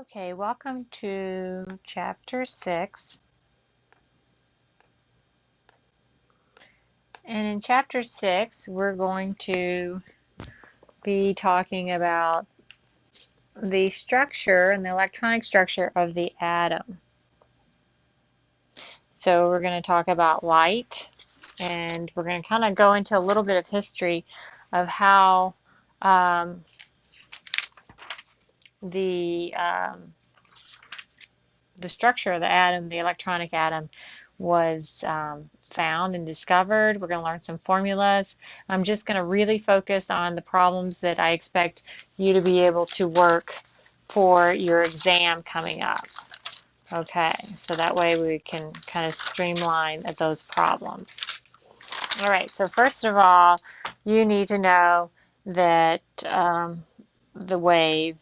Okay, welcome to Chapter 6. And in Chapter 6, we're going to be talking about the structure and the electronic structure of the atom. So we're going to talk about light, and we're going to kind of go into a little bit of history of how the structure of the atom, the electronic atom, was found and discovered. We're going to learn some formulas. I'm just going to really focus on the problems that I expect you to be able to work for your exam coming up. Okay, so that way we can kind of streamline those problems. All right, so first of all, you need to know that the wave,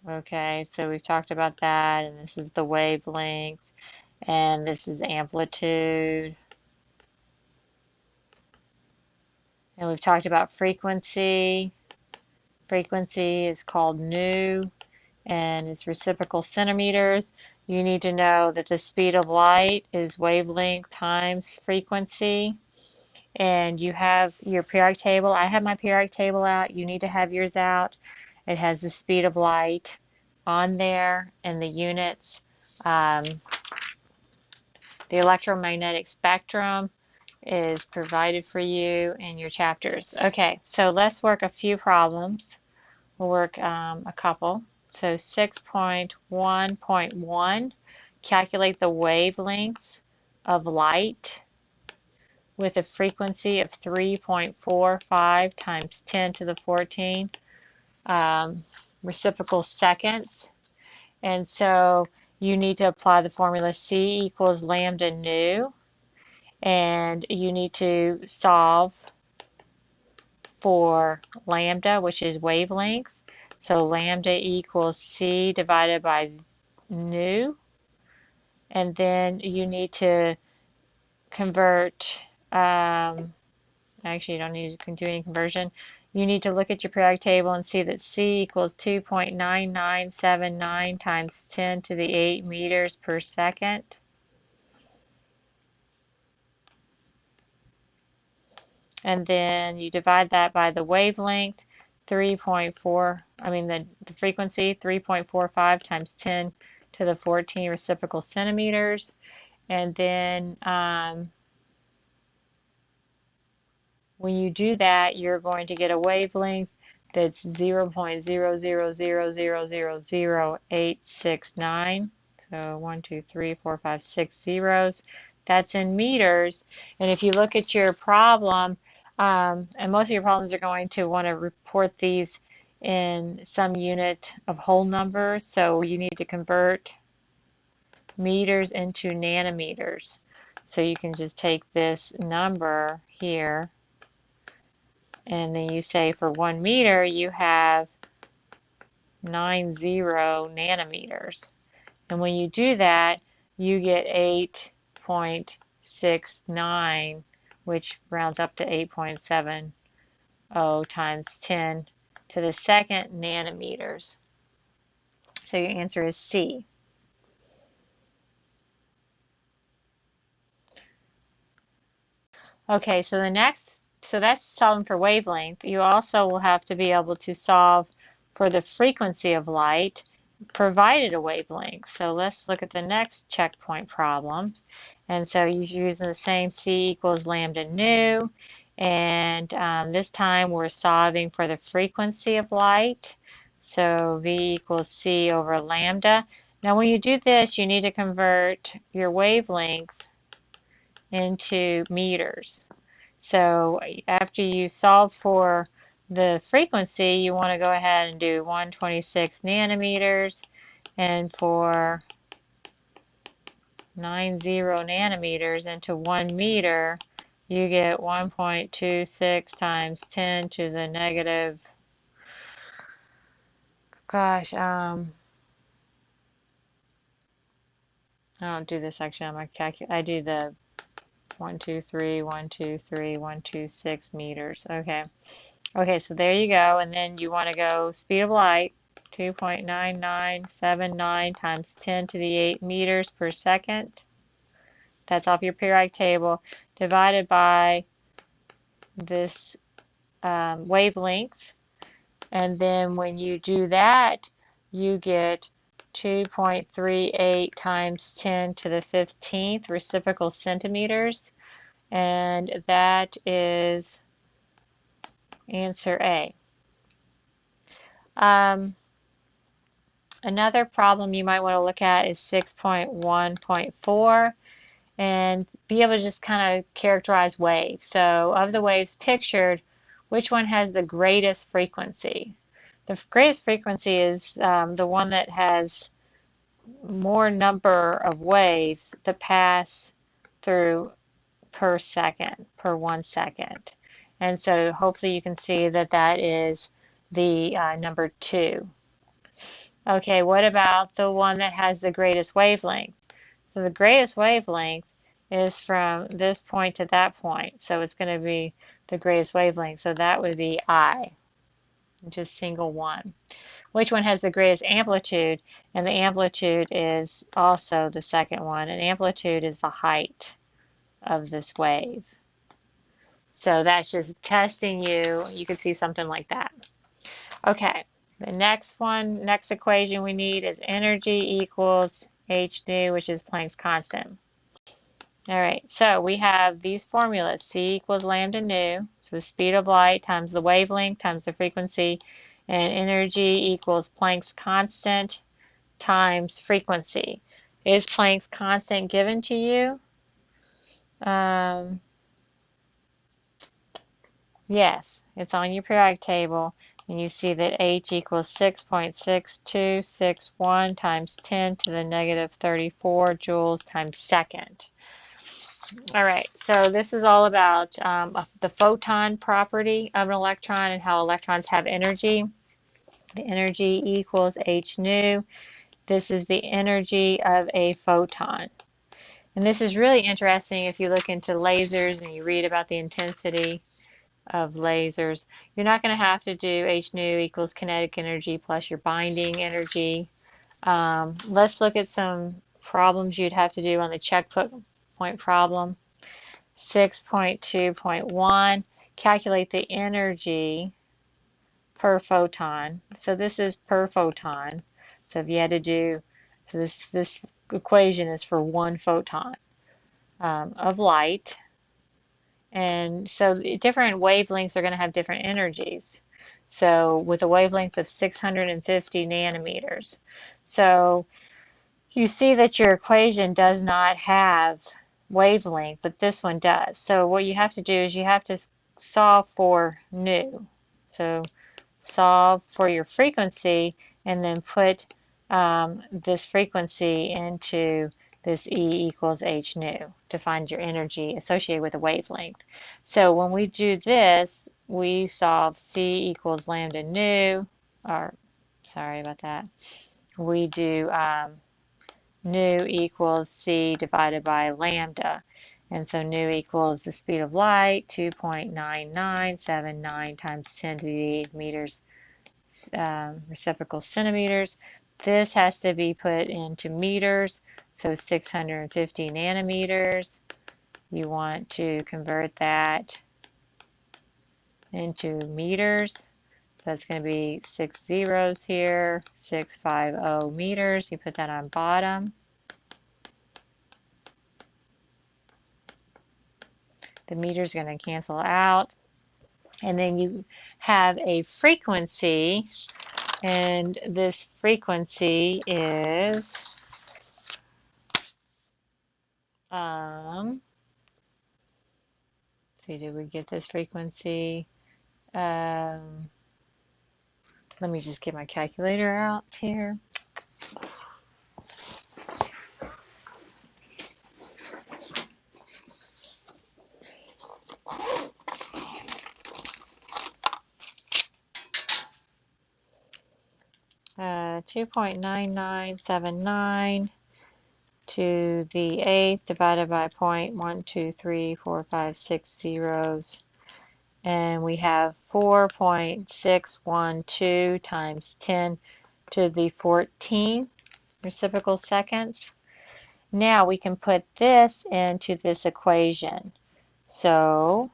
okay, so we've talked about that, and this is the wavelength, and this is amplitude. And we've talked about frequency. Frequency is called nu, and it's reciprocal centimeters. You need to know that the speed of light is wavelength times frequency. And you have your periodic table. I have my periodic table out. You need to have yours out. It has the speed of light on there and the units. The electromagnetic spectrum is provided for you in your chapters. Okay, so let's work a few problems. We'll work a couple. So 6.1.1, calculate the wavelength of light with a frequency of 3.45 times 10 to the 14 reciprocal seconds. And so you need to apply the formula C equals lambda nu, and you need to solve for lambda, which is wavelength. So lambda equals C divided by nu, and then you need to convert, actually you don't need to do any conversion. You need to look at your periodic table and see that C equals 2.9979 times 10 to the 8 meters per second. And then you divide that by the wavelength, the frequency, 3.45 times 10 to the 14 reciprocal centimeters. And then when you do that, you're going to get a wavelength that's 0.000000869. So 1, 2, 3, 4, 5, 6 zeros. That's in meters. And if you look at your problem, and most of your problems are going to want to report these in some unit of whole numbers. So you need to convert meters into nanometers. So you can just take this number here, and then you say for 1 meter you have 90 nanometers. And when you do that, you get 8.69, which rounds up to 8.70 times 10 to the second nanometers. So your answer is C. Okay, so that's solving for wavelength. You also will have to be able to solve for the frequency of light provided a wavelength. So let's look at the next checkpoint problem. And so you're using the same C equals lambda nu. And this time we're solving for the frequency of light. So V equals C over lambda. Now when you do this, you need to convert your wavelength into meters. So after you solve for the frequency, you want to go ahead and do 126 nanometers, and for 90 nanometers into 1 meter, you get 1.26 times 10 to the negative, I don't do this actually, I do the 1, 2, 3, 1, 2, 3, 1, 2, 6 meters. Okay. Okay, so there you go. And then you want to go speed of light 2.9979 times 10 to the 8 meters per second. That's off your periodic table, divided by this wavelength. And then when you do that, you get 2.38 times 10 to the 15th reciprocal centimeters. And that is answer A. Another problem you might want to look at is 6.1.4 and be able to just kind of characterize waves. So of the waves pictured, which one has the greatest frequency? The greatest frequency is the one that has more number of waves that pass through per second, per 1 second. And so hopefully you can see that that is the number 2. Okay, what about the one that has the greatest wavelength? So the greatest wavelength is from this point to that point. So it's going to be the greatest wavelength. So that would be I, just single one. Which one has the greatest amplitude? And the amplitude is also the second one. And amplitude is the height of this wave. So that's just testing you. You could see something like that. Okay. The next one, next equation we need is energy equals h nu, which is Planck's constant. All right, so we have these formulas. C equals lambda nu, so the speed of light times the wavelength times the frequency, and energy equals Planck's constant times frequency. Is Planck's constant given to you? Yes, it's on your periodic table. And you see that H equals 6.6261 times 10 to the negative 34 joules times second. All right, so this is all about the photon property of an electron and how electrons have energy. The energy equals H nu. This is the energy of a photon. And this is really interesting if you look into lasers and you read about the intensity of lasers. You're not going to have to do H nu equals kinetic energy plus your binding energy. Let's look at some problems you'd have to do on the checkpoint problem. 6.2.1, calculate the energy per photon. So this is per photon. So if you had to do, so this equation is for 1 photon of light. And so different wavelengths are going to have different energies. So with a wavelength of 650 nanometers. So you see that your equation does not have wavelength, but this one does. So what you have to do is you have to solve for nu. So solve for your frequency and then put this frequency into this E equals H nu to find your energy associated with a wavelength. So when we do this, we solve C equals lambda nu, or sorry about that. We do nu equals C divided by lambda. And so nu equals the speed of light, 2.9979 times 10 to the 8 meters reciprocal centimeters. This has to be put into meters, so 650 nanometers. You want to convert that into meters. So that's going to be 6 zeros here, 650 meters. You put that on bottom. The meters are going to cancel out. And then you have a frequency, and this frequency is see, did we get this frequency? Let me just get my calculator out here. Uh, 2.9979 to the 8th divided by 0.1234560 zeros. And we have 4.612 times 10 to the 14 reciprocal seconds. Now we can put this into this equation. So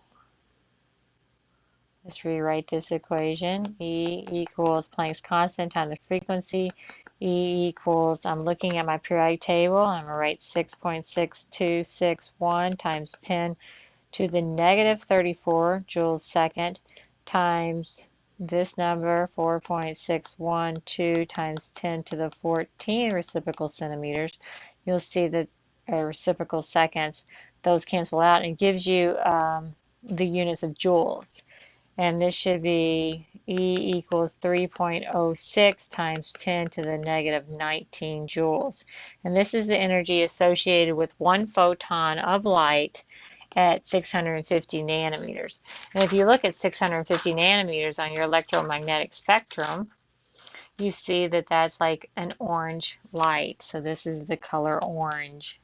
let's rewrite this equation. E equals Planck's constant times the frequency. E equals, I'm looking at my periodic table, I'm going to write 6.6261 times 10 to the negative 34 joules second times this number, 4.612 times 10 to the 14 reciprocal centimeters. You'll see that reciprocal seconds, those cancel out, and gives you the units of joules. And this should be E equals 3.06 times 10 to the negative 19 joules. And this is the energy associated with one photon of light at 650 nanometers. And if you look at 650 nanometers on your electromagnetic spectrum, you see that that's like an orange light. So this is the color orange.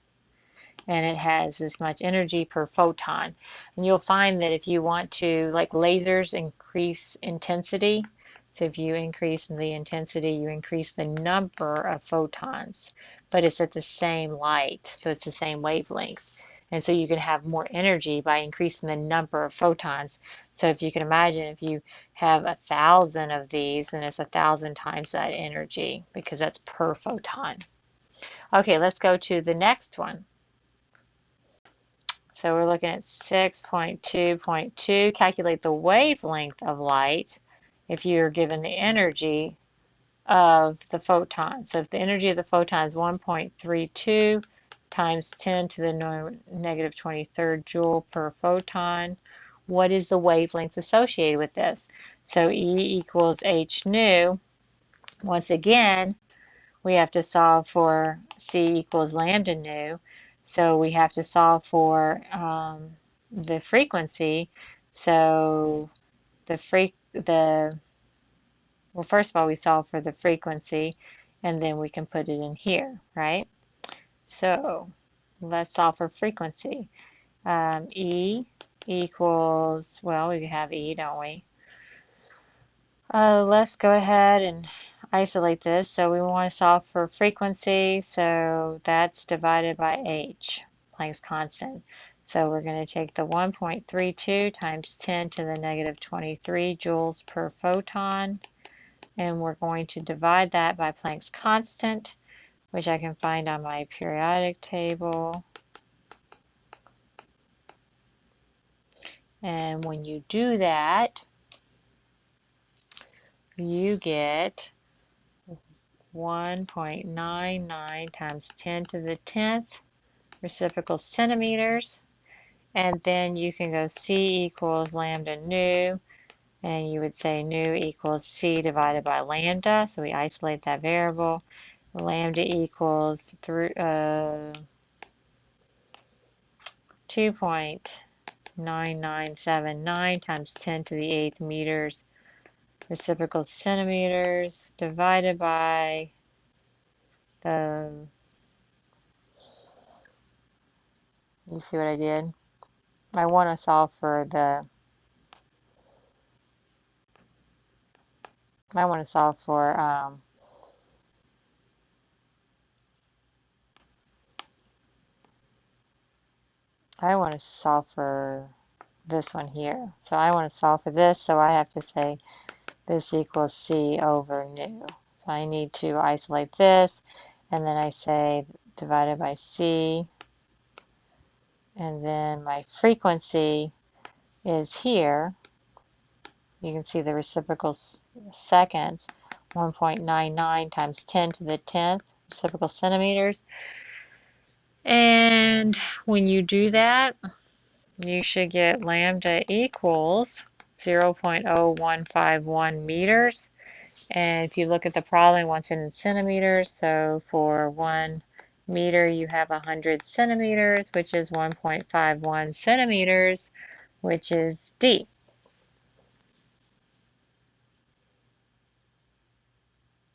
And it has this much energy per photon. And you'll find that if you want to, like lasers, increase intensity, so if you increase the intensity, you increase the number of photons, but it's at the same light, so it's the same wavelength. And so you can have more energy by increasing the number of photons. So if you can imagine, if you have 1,000 of these, then it's 1,000 times that energy, because that's per photon. Okay, let's go to the next one. So we're looking at 6.2.2. Calculate the wavelength of light if you're given the energy of the photon. So if the energy of the photon is 1.32 times 10 to the negative 23rd joule per photon, what is the wavelength associated with this? So E equals h nu. Once again, we have to solve for C equals lambda nu. So we have to solve for the frequency. So well, first of all, we solve for the frequency, and then we can put it in here, right? So let's solve for frequency. E equals, well, we have E, don't we? Let's go ahead and isolate this. So we want to solve for frequency, so that's divided by h, Planck's constant. So we're going to take the 1.32 times 10 to the negative 23 joules per photon, and we're going to divide that by Planck's constant, which I can find on my periodic table. And when you do that, you get 1.99 times 10 to the 10th reciprocal centimeters. And then you can go C equals lambda nu, and you would say nu equals C divided by lambda. So we isolate that variable. Lambda equals 2.9979 times 10 to the 8th meters reciprocal centimeters divided by the, you see what I did? I want to solve for the, I want to solve for this one here. So I want to solve for this, so I have to say this equals C over nu. So I need to isolate this, and then I say divided by C, and then my frequency is here. You can see the reciprocal seconds, 1.99 times 10 to the 10th reciprocal centimeters. And when you do that, you should get lambda equals 0.0151 meters. And if you look at the problem, it wants it in centimeters. So for 1 meter, you have 100 centimeters, which is 1.51 centimeters, which is D.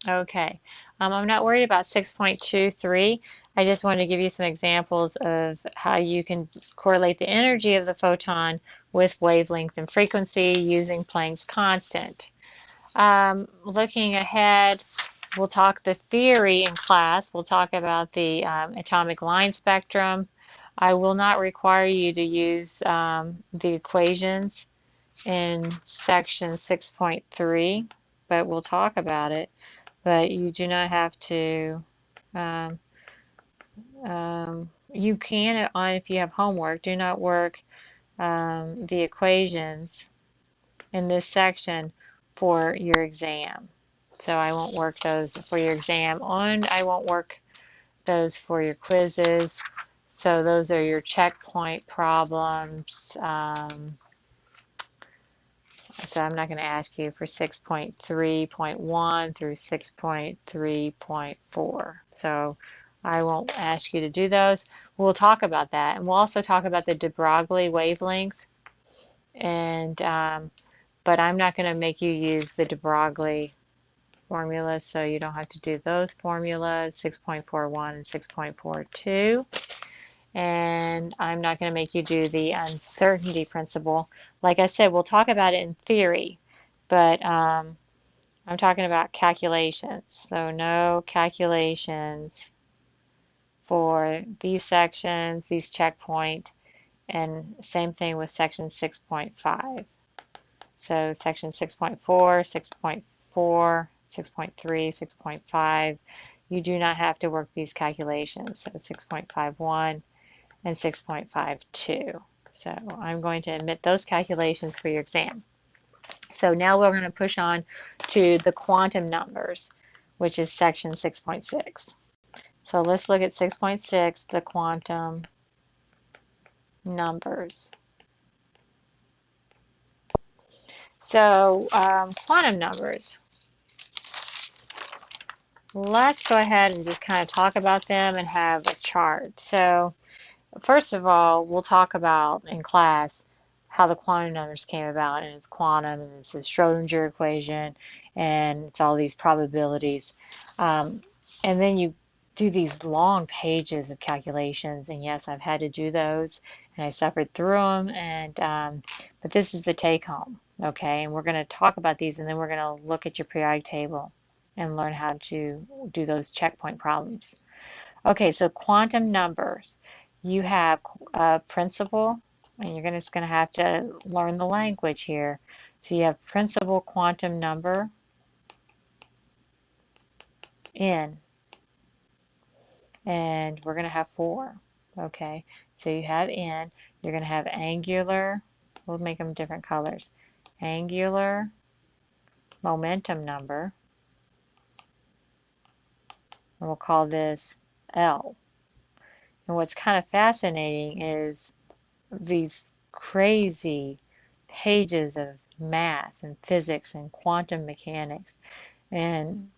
Okay, I'm not worried about 6.23. I just want to give you some examples of how you can correlate the energy of the photon with wavelength and frequency using Planck's constant. Looking ahead, We'll talk the theory in class. We'll talk about the atomic line spectrum. I will not require you to use the equations in section 6.3, but we'll talk about it. But you do not have to, you can, if you have homework, do not work the equations in this section for your exam. So I won't work those for your exam, and I won't work those for your quizzes. So those are your checkpoint problems. So I'm not going to ask you for 6.3.1 through 6.3.4. So I won't ask you to do those. We'll talk about that. And we'll also talk about the de Broglie wavelength. And but I'm not going to make you use the de Broglie formula, so you don't have to do those formulas, 6.41 and 6.42. And I'm not going to make you do the uncertainty principle. Like I said, we'll talk about it in theory, but I'm talking about calculations. So no calculations for these sections, these checkpoint, and same thing with section 6.5. So section 6.4, 6.4, 6.3, 6.5, you do not have to work these calculations. So 6.51 and 6.52. So I'm going to omit those calculations for your exam. So now we're going to push on to the quantum numbers, which is section 6.6. So let's look at 6.6, the quantum numbers. So quantum numbers. Let's go ahead and just kind of talk about them and have a chart. So first of all, we'll talk about in class how the quantum numbers came about, and it's quantum, and it's the Schrodinger equation, and it's all these probabilities. And then you do these long pages of calculations, and yes, I've had to do those, and I suffered through them, and but this is the take-home, okay? And we're going to talk about these, and then we're going to look at your periodic table and learn how to do those checkpoint problems. Okay, so quantum numbers. You have a principal, and you're just going to have to learn the language here. So you have principal quantum number, n, and we're going to have 4. Okay, so you have n. You're going to have angular, we'll make them different colors, angular momentum number, and we'll call this L. And what's kind of fascinating is these crazy pages of math and physics and quantum mechanics, and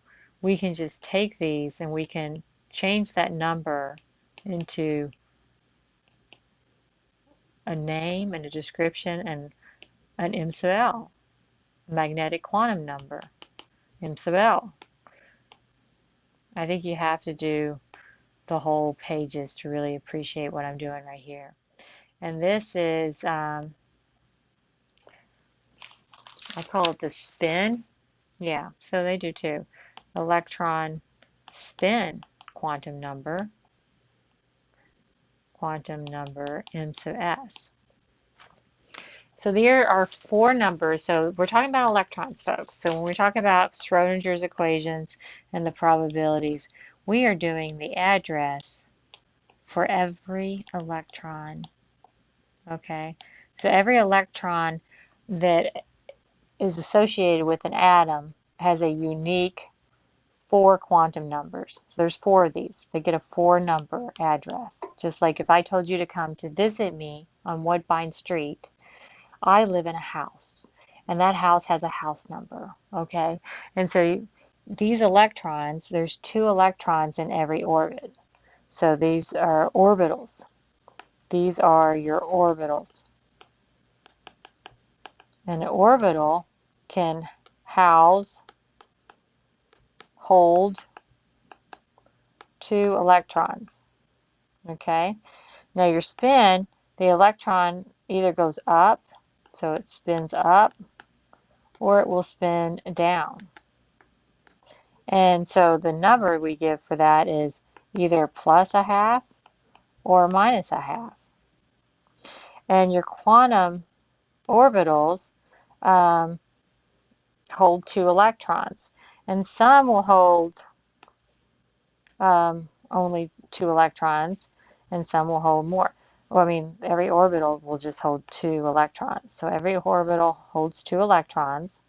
we can just take these and we can change that number into a name and a description and an M sub L, magnetic quantum number, M sub L. I think you have to do the whole pages to really appreciate what I'm doing right here. And this is, I call it the spin. Yeah, so they do too. Electron spin quantum number M sub S. So there are 4 numbers. So we're talking about electrons, folks. So when we talk about Schrodinger's equations and the probabilities, we are doing the address for every electron. Okay, so every electron that is associated with an atom has a unique 4 quantum numbers. So there's 4 of these. They get a 4 number address. Just like if I told you to come to visit me on Woodbine Street, I live in a house, and that house has a house number, okay? And so these electrons, there's 2 electrons in every orbit. So these are orbitals. These are your orbitals. And an orbital can hold 2 electrons, okay? Now your spin, the electron either goes up, so it spins up, or it will spin down. And so the number we give for that is either plus a half or minus a half. And your quantum orbitals hold 2 electrons. And some will hold only 2 electrons, and some will hold more. Well, I mean, every orbital will just hold 2 electrons. So every orbital holds 2 electrons.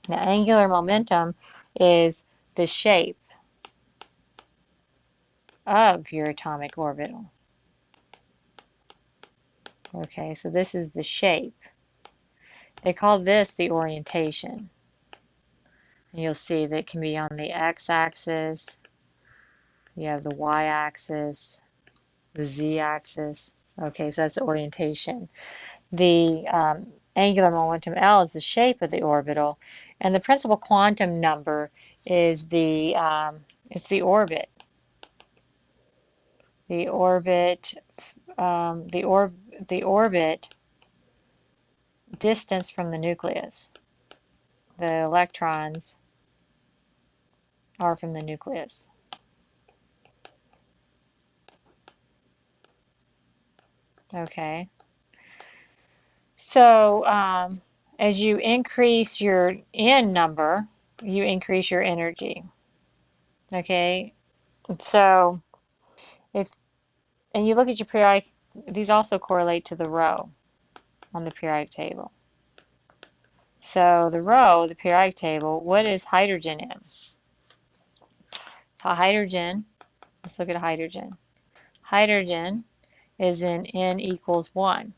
The angular momentum is the shape of your atomic orbital. Okay, so this is the shape. They call this the orientation. And you'll see that it can be on the x-axis, you have the y-axis, the z-axis. Okay, so that's the orientation. The angular momentum L is the shape of the orbital, and the principal quantum number is it's the orbit. The orbit, the orbit distance from the nucleus. The electrons are from the nucleus. Okay. So as you increase your N number, you increase your energy. Okay. So and you look at your periodic, these also correlate to the rho on the periodic table. So the rho, the periodic table, what is hydrogen in? So hydrogen, let's look at hydrogen. Hydrogen is in N equals 1.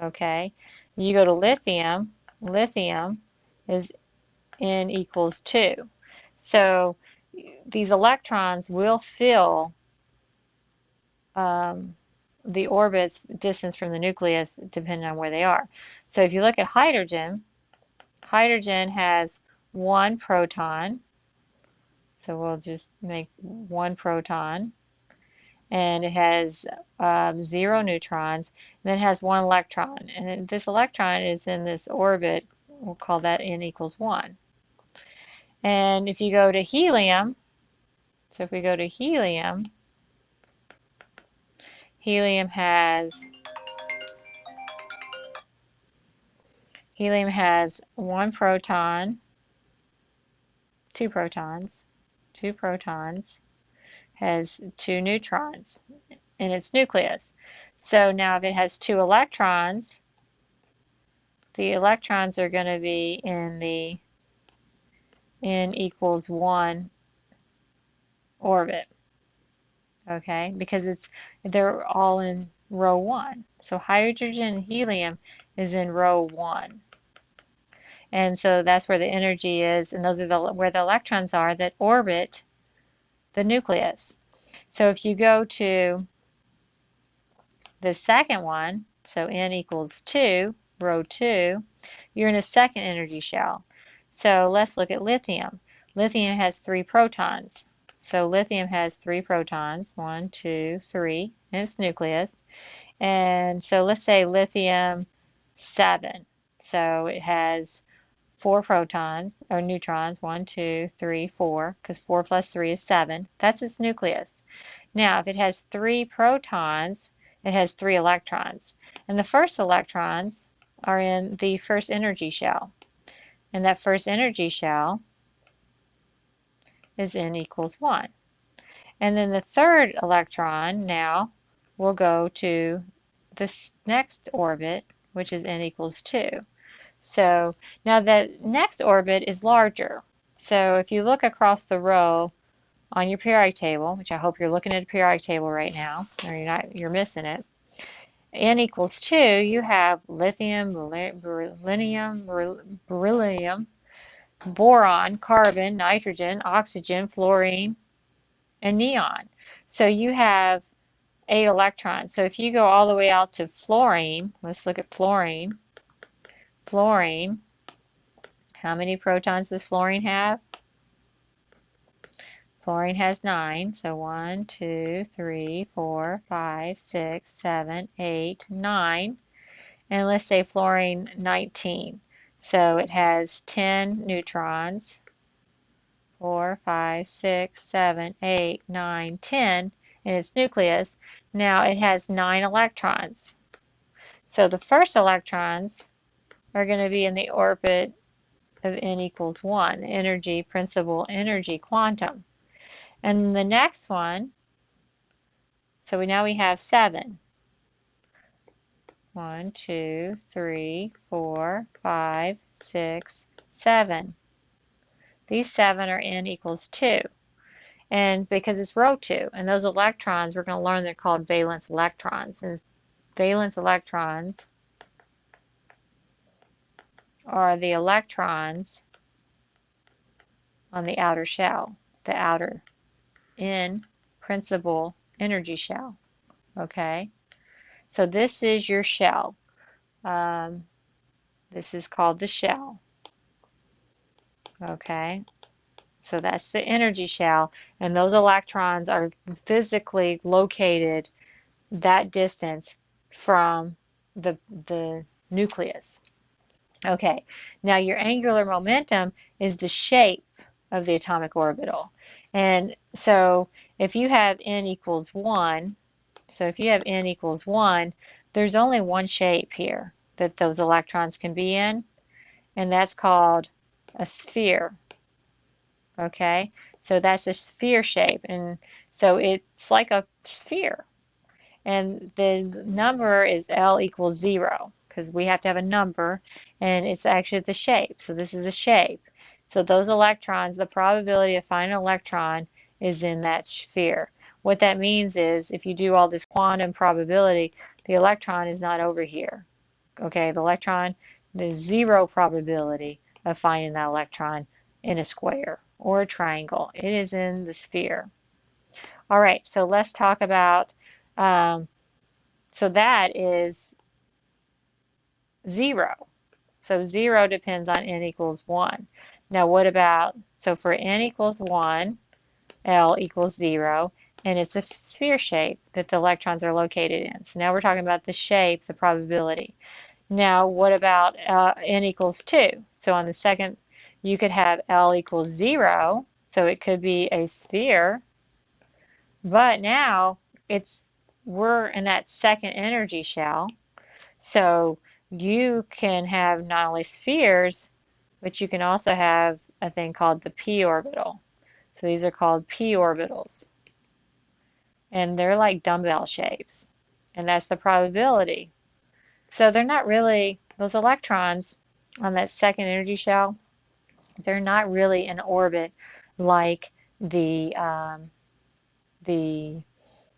Okay. You go to lithium, lithium is N equals 2. So these electrons will fill the orbit's distance from the nucleus depending on where they are. So if you look at hydrogen, hydrogen has 1 proton. So we'll just make 1 proton. And it has 0 neutrons, and then it has 1 electron. And this electron is in this orbit, we'll call that N equals 1. And if you go to helium, so if we go to helium, helium has 1 proton, 2 protons, has 2 neutrons in its nucleus. So now if it has 2 electrons, the electrons are going to be in the N equals 1 orbit. Okay, because they're all in row 1. So hydrogen and helium is in row 1. And so that's where the energy is, and those are where the electrons are that orbit the nucleus. So if you go to the second one, so N equals 2, row 2, you're in a second energy shell. So let's look at lithium. Lithium has 3 protons. So lithium has 3 protons, 1, 2, 3, in its nucleus. And so let's say lithium 7. So it has 4 protons, or neutrons, 1, 2, 3, 4, because 4 plus 3 is 7. That's its nucleus. Now, if it has 3 protons, it has 3 electrons. And the first electrons are in the first energy shell. And that first energy shell is N equals 1. And then the third electron now will go to this next orbit, which is N equals 2. So now the next orbit is larger. So if you look across the row on your periodic table, which I hope you're looking at a periodic table right now, or you're missing it, N equals 2, you have lithium, beryllium, boron, carbon, nitrogen, oxygen, fluorine, and neon. So you have 8 electrons. So if you go all the way out to fluorine, let's look at fluorine. Fluorine, how many protons does fluorine have? Fluorine has 9, so 1, 2, 3, 4, 5, 6, 7, 8, 9. And let's say fluorine 19. So it has 10 neutrons, 4, 5, 6, 7, 8, 9, 10 in its nucleus. Now it has 9 electrons. So the first electrons are going to be in the orbit of n equals 1, energy, principal energy, quantum. And the next one, so now we have 7. 1, 2, 3, 4, 5, 6, 7. These 7 are n equals 2. And because it's row 2, and those electrons, we're going to learn they're called valence electrons. And valence electrons are the electrons on the outer shell, the outer N principal energy shell. Okay, so this is your shell. This is called the shell. Okay, so that's the energy shell, and those electrons are physically located that distance from the nucleus. Okay, now your angular momentum is the shape of the atomic orbital. And so if you have n equals 1, so if you have n equals 1, there's only one shape here that those electrons can be in, and that's called a sphere. Okay, so that's a sphere shape, and so it's like a sphere. And the number is L equals 0, because we have to have a number, and it's actually the shape. So this is the shape. So those electrons, the probability of finding an electron is in that sphere. What that means is if you do all this quantum probability, the electron is not over here. Okay, the electron, there's 0 probability of finding that electron in a square or a triangle. It is in the sphere. All right, so let's talk about, so that is 0. So 0 depends on n equals 1. Now what about, so for n equals 1, L equals 0, and it's a sphere shape that the electrons are located in. So now we're talking about the shape, the probability. Now what about n equals 2? So on the second, you could have L equals 0, so it could be a sphere, but now we're in that second energy shell. So you can have not only spheres, but you can also have a thing called the p orbital. So these are called p orbitals. And they're like dumbbell shapes. And that's the probability. So they're not really, those electrons on that second energy shell, they're not really in orbit like the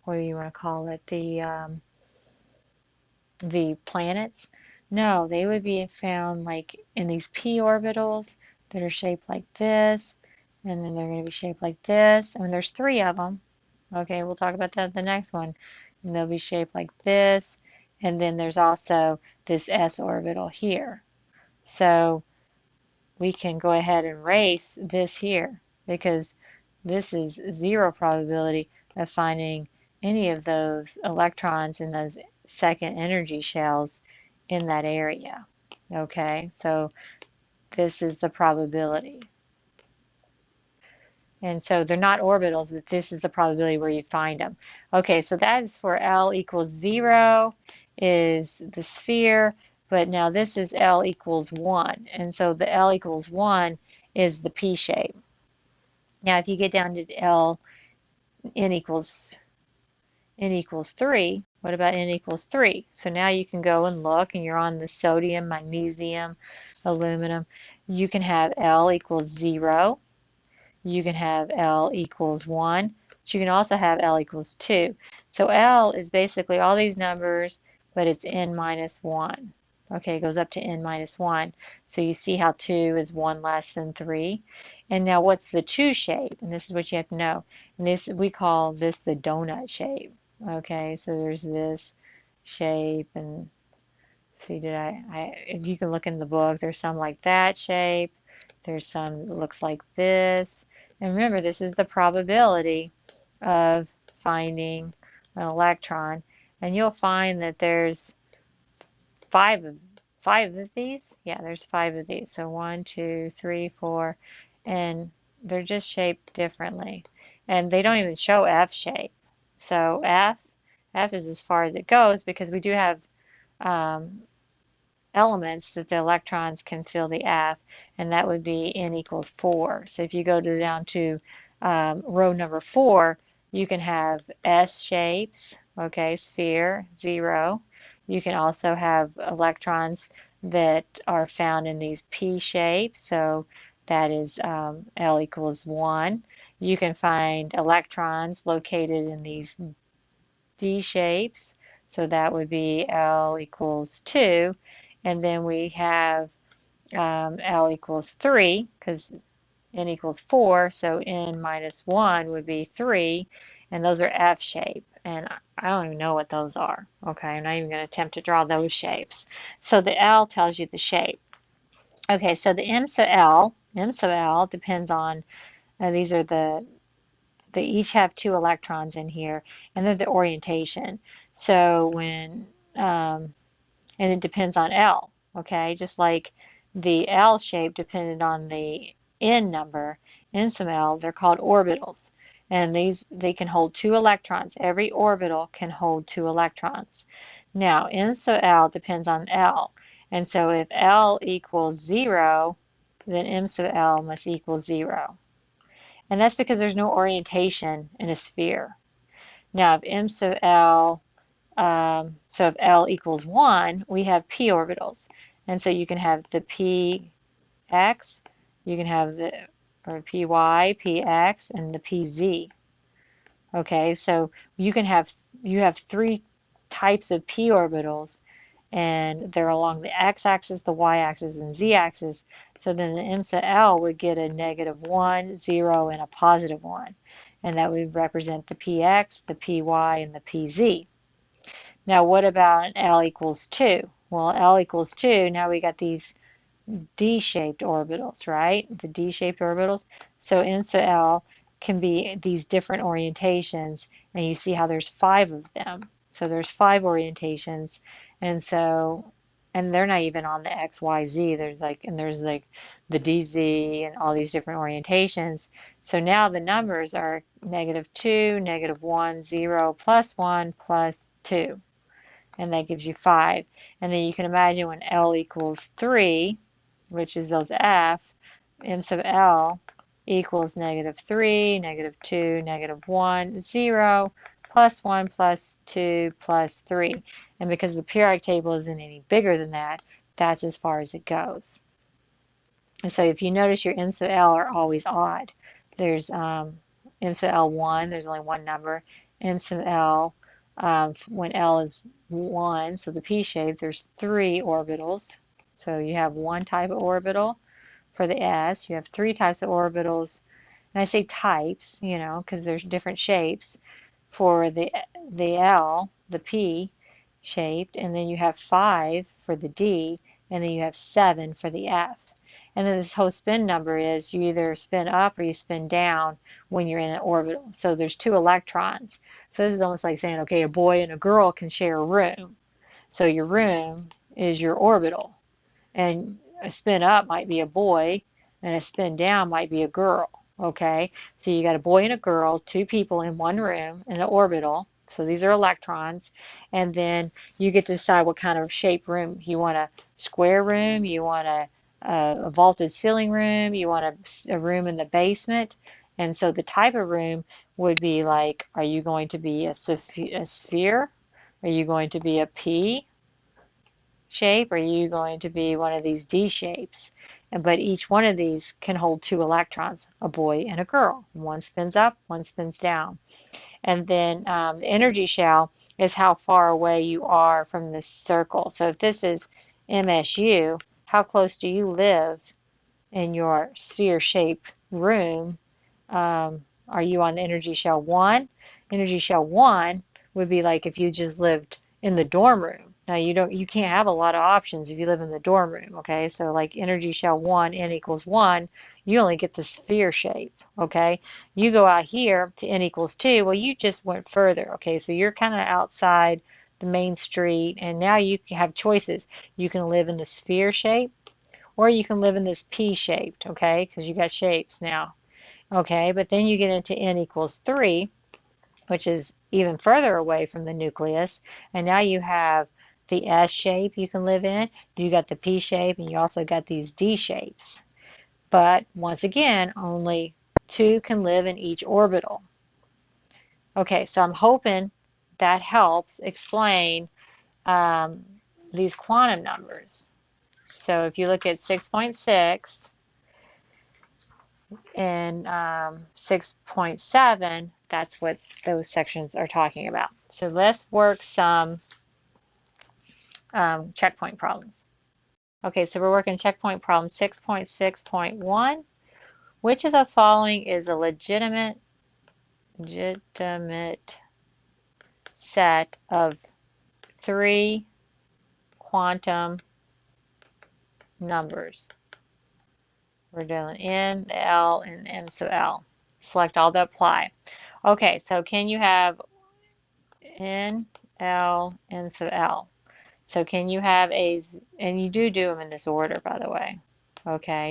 what do you want to call it, the planets. No, they would be found like in these p orbitals that are shaped like this, and then they're going to be shaped like this. I mean, there's 3 of them. Okay, we'll talk about that in the next one. And they'll be shaped like this, and then there's also this s orbital here. So we can go ahead and erase this here because this is 0 probability of finding any of those electrons in those second energy shells in that area. Okay, so this is the probability. And so they're not orbitals, but this is the probability where you find them. Okay, so that is for L equals 0 is the sphere, but now this is L equals 1. And so the L equals 1 is the P shape. Now if you get down to n equals 3, what about n equals 3? So now you can go and look, and you're on the sodium, magnesium, aluminum. You can have L equals 0. You can have L equals 1, but you can also have L equals 2. So L is basically all these numbers, but it's n minus 1. Okay, it goes up to n minus 1. So you see how 2 is 1 less than 3. And now what's the 2 shape? And this is what you have to know. And this, we call this the donut shape. Okay, so there's this shape, and see, if you can look in the book, there's some like that shape. There's some that looks like this. And remember, this is the probability of finding an electron. And you'll find that there's 5 of these. Yeah, there's 5 of these. So 1, 2, 3, 4, and they're just shaped differently. And they don't even show F shape. So F is as far as it goes because we do have um, elements that the electrons can fill the F, and that would be n equals 4. So if you go down to row number 4, you can have S shapes, okay, sphere, 0. You can also have electrons that are found in these P shapes, so that is L equals 1. You can find electrons located in these D shapes, so that would be L equals 2. And then we have L equals 3, because n equals 4, so n minus 1 would be 3, and those are F shape. And I don't even know what those are. Okay, I'm not even going to attempt to draw those shapes. So the L tells you the shape. Okay, so the M sub L depends on, these are they each have 2 electrons in here, and then the orientation. So and it depends on L, okay? Just like the L shape depended on the N number, N sub L, they're called orbitals. And they can hold 2 electrons. Every orbital can hold 2 electrons. Now, N sub L depends on L. And so if L equals 0, then M sub L must equal 0. And that's because there's no orientation in a sphere. Now, if M sub L, so if L equals 1, we have p orbitals. And so you can have the px, you can have the or py, px, and the pz. Okay, so you have 3 types of p orbitals, and they're along the x-axis, the y-axis, and z-axis. So then the M sub L would get a -1, 0, and a +1. And that would represent the px, the py, and the pz. Now what about an L equals 2? Well, L equals 2, now we got these D-shaped orbitals, right? The D-shaped orbitals. So M sub L can be these different orientations, and you see how there's 5 of them. So there's 5 orientations, and they're not even on the X, Y, Z. There's like the DZ and all these different orientations. So now the numbers are -2, -1, 0, +1, +2. And that gives you 5. And then you can imagine when L equals 3, which is those F, M sub L equals -3, -2, -1, 0, +1, +2, +3. And because the periodic table isn't any bigger than that, that's as far as it goes. And so if you notice your M sub L are always odd. There's M sub L1, there's only one number. M sub L, when L is 1, so the P shape, there's 3 orbitals. So you have 1 type of orbital. For the S, you have 3 types of orbitals. And I say types, because there's different shapes. For the L, the P shaped, and then you have 5 for the D, and then you have 7 for the F. And then this whole spin number is you either spin up or you spin down when you're in an orbital. So there's 2 electrons. So this is almost like saying, okay, a boy and a girl can share a room. So your room is your orbital. And a spin up might be a boy, and a spin down might be a girl. Okay, so you got a boy and a girl, 2 people in one room in an orbital. So these are electrons, and then you get to decide what kind of shape room you want. A square room, you want a vaulted ceiling room, you want a room in the basement. And so the type of room would be like, are you going to be a sphere? Are you going to be a P shape? Are you going to be one of these D shapes? But each one of these can hold 2 electrons, a boy and a girl. One spins up, one spins down. And then the energy shell is how far away you are from this circle. So if this is MSU, how close do you live in your sphere-shaped room? Are you on the energy shell 1? Energy shell 1 would be like if you just lived in the dorm room. Now you can't have a lot of options if you live in the dorm room, okay? So like energy shell 1, n equals 1, you only get the sphere shape, okay? You go out here to n equals 2, well, you just went further, okay? So you're kind of outside the main street, and now you have choices. You can live in the sphere shape, or you can live in this P shaped, okay? Because you got shapes now. Okay, but then you get into n equals 3, which is even further away from the nucleus, and now you have the S shape you can live in, you got the P shape, and you also got these D shapes. But once again, only 2 can live in each orbital. Okay, so I'm hoping that helps explain um, these quantum numbers. So if you look at 6.6 and 6.7, that's what those sections are talking about. So let's work some checkpoint problems. Okay, so we're working checkpoint problem 6.6.1. Which of the following is a legitimate set of 3 quantum numbers? We're doing N, L, and M sub L. Select all that apply. Okay, so can you have N, L, M sub L? So can you have and you do them in this order, by the way. Okay,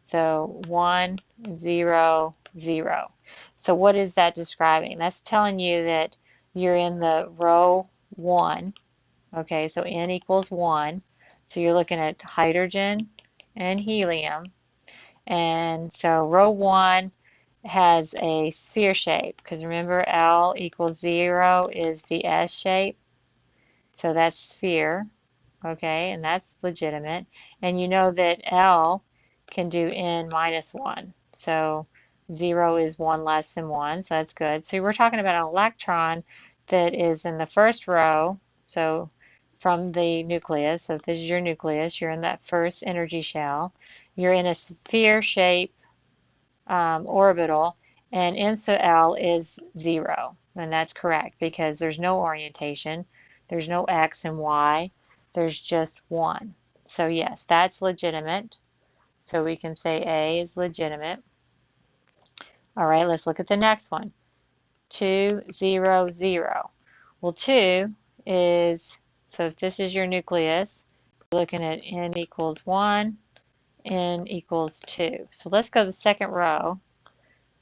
so 1, 0, 0. So what is that describing? That's telling you that you're in the row 1. Okay, so N equals 1. So you're looking at hydrogen and helium. And so row 1 has a sphere shape, because remember L equals 0 is the S shape. So that's sphere, okay, and that's legitimate. And you know that L can do N minus 1. So 0 is 1 less than 1, so that's good. So we're talking about an electron that is in the first row, so from the nucleus. So if this is your nucleus, you're in that first energy shell. You're in a sphere shape orbital, and N sub L is 0. And that's correct because there's no orientation. There's no X and Y. There's just 1. So yes, that's legitimate. So we can say A is legitimate. All right, let's look at the next one. 2, 0, 0. Well, 2 is, so if this is your nucleus, you're looking at N equals 1, N equals 2. So let's go to the second row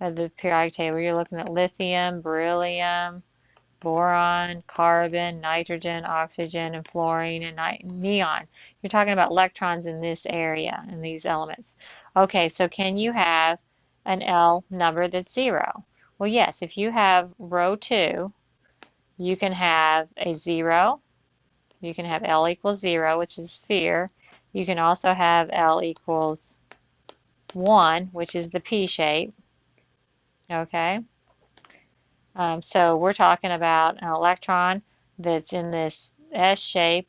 of the periodic table. You're looking at lithium, beryllium, boron, carbon, nitrogen, oxygen, and fluorine, and neon. You're talking about electrons in this area, in these elements. Okay, so can you have an L number that's 0? Well, yes, if you have row 2, you can have a 0. You can have L equals 0, which is a sphere. You can also have L equals 1, which is the P shape. Okay? So we're talking about an electron that's in this S shape.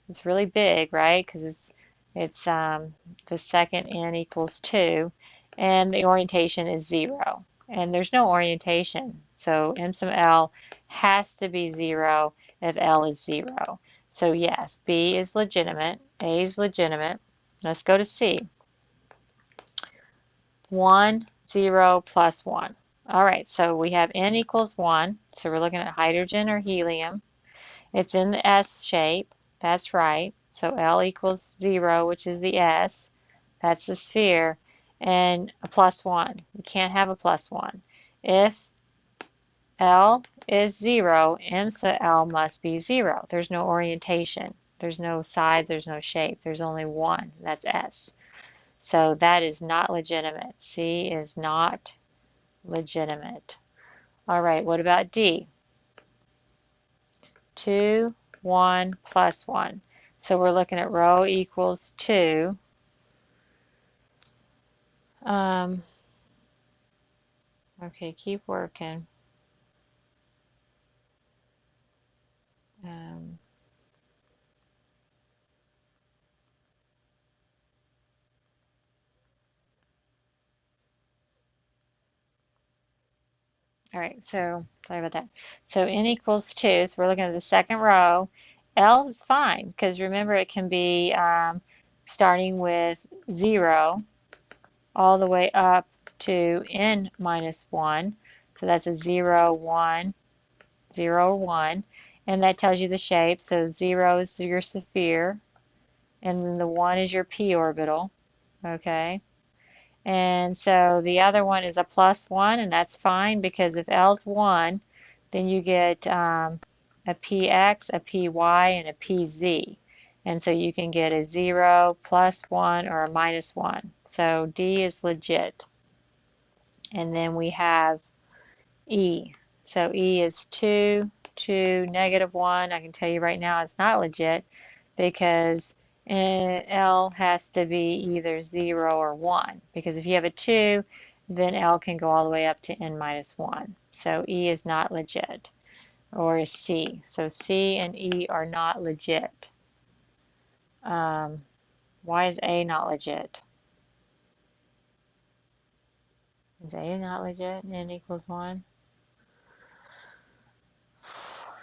It's really big, right? Because it's the second N equals 2, and the orientation is 0. And there's no orientation, so M sub L has to be 0 if L is 0. So yes, B is legitimate, A is legitimate. Let's go to C. 1, 0, plus 1. All right, so we have N equals 1, so we're looking at hydrogen or helium. It's in the S shape, that's right. So L equals 0, which is the S, that's the sphere, and a plus 1. You can't have a plus 1. If L is 0, M sub L must be 0. There's no orientation. There's no side, there's no shape. There's only 1, that's S. So that is not legitimate. C is not legitimate. All right, what about D? 2, 1, plus 1. So we're looking at row equals 2. Okay, keep working. All right, so sorry about that. So N equals 2, so we're looking at the second row. L is fine, because remember it can be starting with 0 all the way up to N minus 1. So that's a 0, 1, 0, 1. And that tells you the shape. So 0 is your sphere, and then the 1 is your p orbital. Okay? And so the other one is a +1, and that's fine because if L's 1, then you get a px, a py, and a pz. And so you can get a 0, +1, or a -1. So D is legit. And then we have E. So E is 2, 2, -1. I can tell you right now it's not legit because L has to be either 0 or 1. Because if you have a 2, then L can go all the way up to n-1. So E is not legit. Or is C. So C and E are not legit. Why is A not legit? Is A not legit? N equals 1?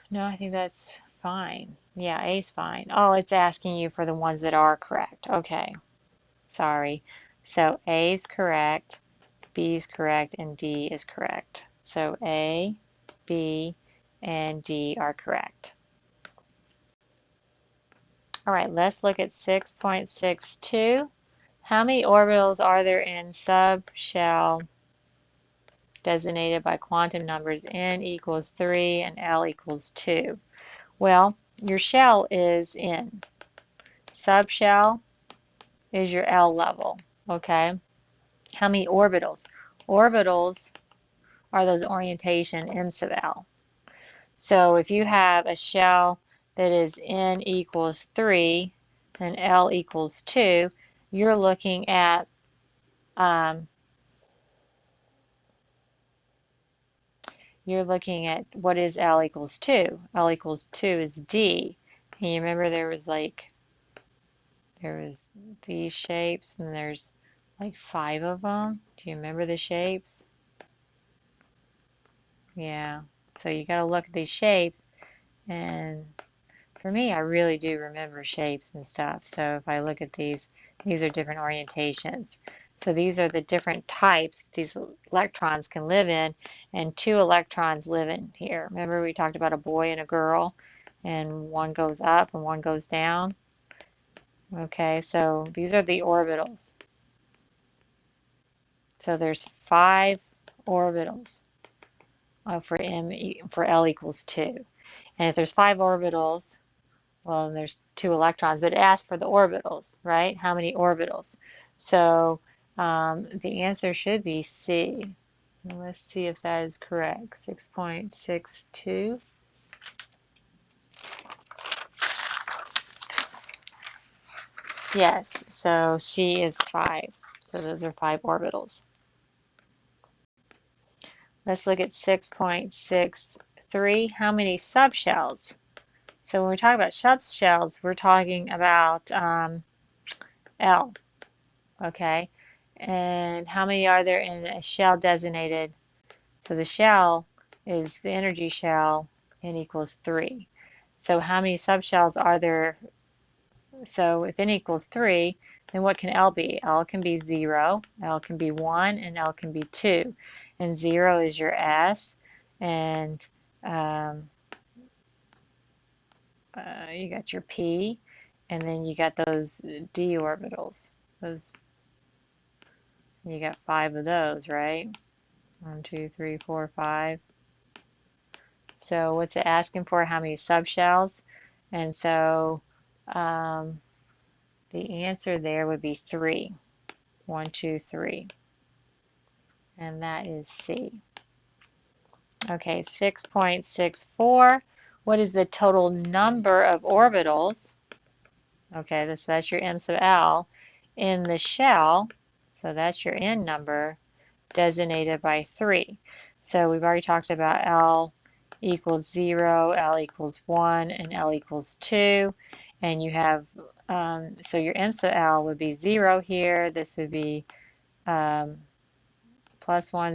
No, I think that's fine. Yeah, A's fine. Oh, it's asking you for the ones that are correct. Okay, sorry. So A's correct, B's correct, and D is correct. So A, B, and D are correct. All right, let's look at 6.62. How many orbitals are there in subshell designated by quantum numbers n equals 3 and L equals 2? Well, your shell is in. Subshell is your L level, okay? How many orbitals? Orbitals are those orientation m sub L. So if you have a shell that is n equals 3 and L equals 2, you're looking at what is L equals 2. L equals 2 is D. And you remember there was these shapes and there's like 5 of them. Do you remember the shapes? Yeah. So you got to look at these shapes, and for me, I really do remember shapes and stuff. So if I look at these are different orientations. So these are the different types these electrons can live in, and 2 electrons live in here. Remember we talked about a boy and a girl, and one goes up and one goes down? Okay, so these are the orbitals. So there's 5 orbitals for L equals 2. And if there's 5 orbitals, well, there's 2 electrons, but it asks for the orbitals, right? How many orbitals? So the answer should be C. Let's see if that is correct. 6.62. Yes, so C is 5. So those are 5 orbitals. Let's look at 6.63. How many subshells? So when we talk about subshells, we're talking about L, okay? And how many are there in a shell designated? So the shell is the energy shell, n equals 3. So how many subshells are there? So if n equals 3, then what can L be? L can be 0, L can be 1, and L can be 2. And 0 is your S, and you got your P, and then you got those d orbitals. You got 5 of those, right? 1, 2, 3, 4, 5. So what's it asking for? How many subshells? And so the answer there would be 3. 1, 2, 3. And that is C. Okay, 6.64. What is the total number of orbitals? Okay, that's your m sub L in the shell. So that's your n number designated by 3. So we've already talked about L equals 0, L equals 1, and L equals 2. And you have, so your m sub L would be 0 here. This would be +1,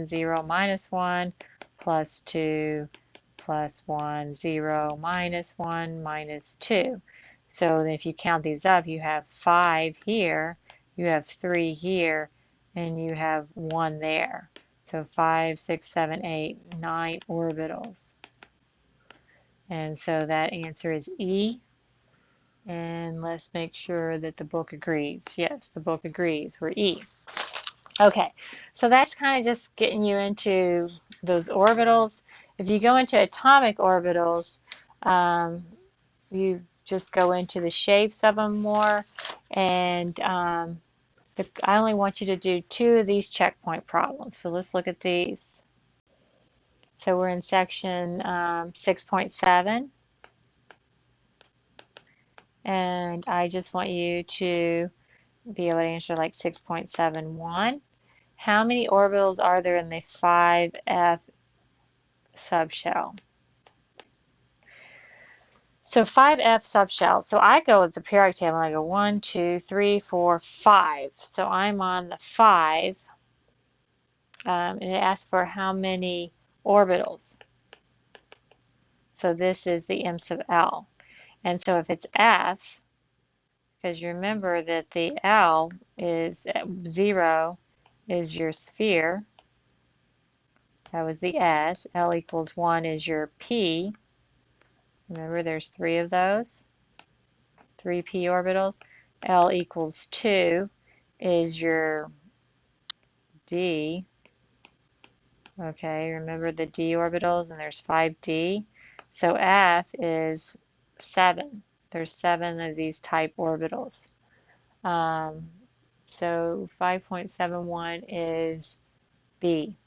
0, -1, +2, +1, 0, -1, -2. So if you count these up, you have 5 here, you have 3 here, and you have 1 there. So 5, 6, 7, 8, 9 orbitals. And so that answer is E. And let's make sure that the book agrees. Yes, the book agrees. We're E. Okay, so that's kind of just getting you into those orbitals. If you go into atomic orbitals, um, you just go into the shapes of them more, and I only want you to do 2 of these checkpoint problems. So let's look at these. So we're in section 6.7, and I just want you to be able to answer like 6.71. How many orbitals are there in the 5F subshell? So 5F subshell. So I go with the periodic table and I go 1, 2, 3, 4, 5. So I'm on the 5, and it asks for how many orbitals. So this is the m sub L. And so if it's F, because you remember that the L is 0 is your sphere. That was the S. L equals 1 is your P. Remember there's 3 of those. 3 p orbitals. L equals 2 is your D. Okay, remember the d orbitals, and there's 5d. So F is 7. There's 7 of these type orbitals. So 5.71 is B.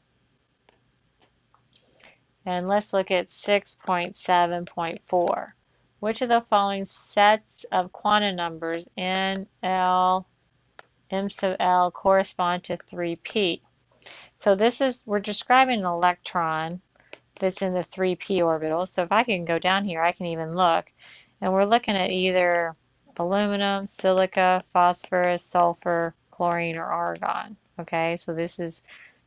And let's look at 6.7.4. Which of the following sets of quantum numbers n, l, m sub l correspond to 3p? So this is, we're describing an electron that's in the 3p orbital. So if I can go down here, I can even look. And we're looking at either aluminum, silica, phosphorus, sulfur, chlorine, or argon. Okay, so this is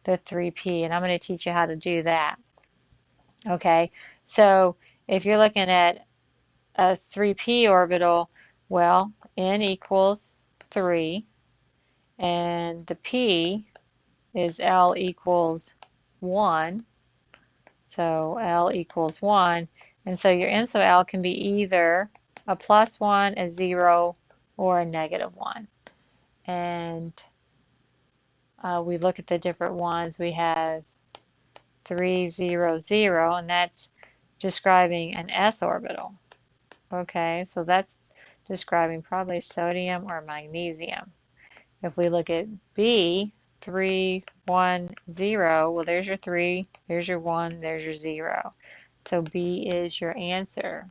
the 3p, and I'm going to teach you how to do that. Okay, so if you're looking at a 3p orbital, well, n equals 3, and the p is L equals 1. So L equals 1. And so your m sub L can be either a +1, a 0, or a -1. And we look at the different ones. We have 3, 0, 0, and that's describing an s orbital. Okay, so that's describing probably sodium or magnesium. If we look at B, 3, 1, 0, well, there's your 3, there's your 1, there's your 0. So B is your answer.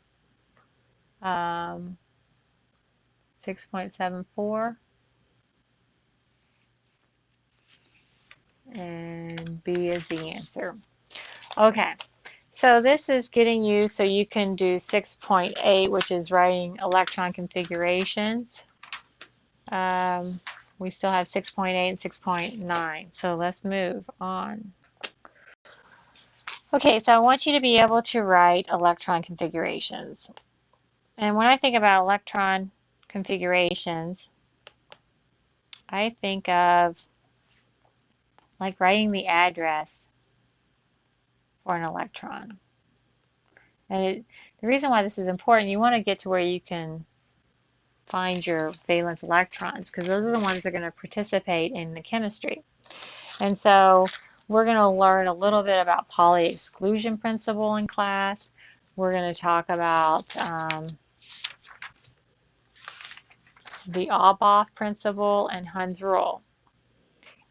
6.74, and B is the answer. Okay, so this is getting you so you can do 6.8, which is writing electron configurations. We still have 6.8 and 6.9, so let's move on. Okay, so I want you to be able to write electron configurations. And when I think about electron configurations, I think of like writing the address for an electron. And the reason why this is important, you want to get to where you can find your valence electrons, because those are the ones that are going to participate in the chemistry. And so we're going to learn a little bit about Pauli exclusion principle in class. We're going to talk about the Aubaugh principle and Hund's rule.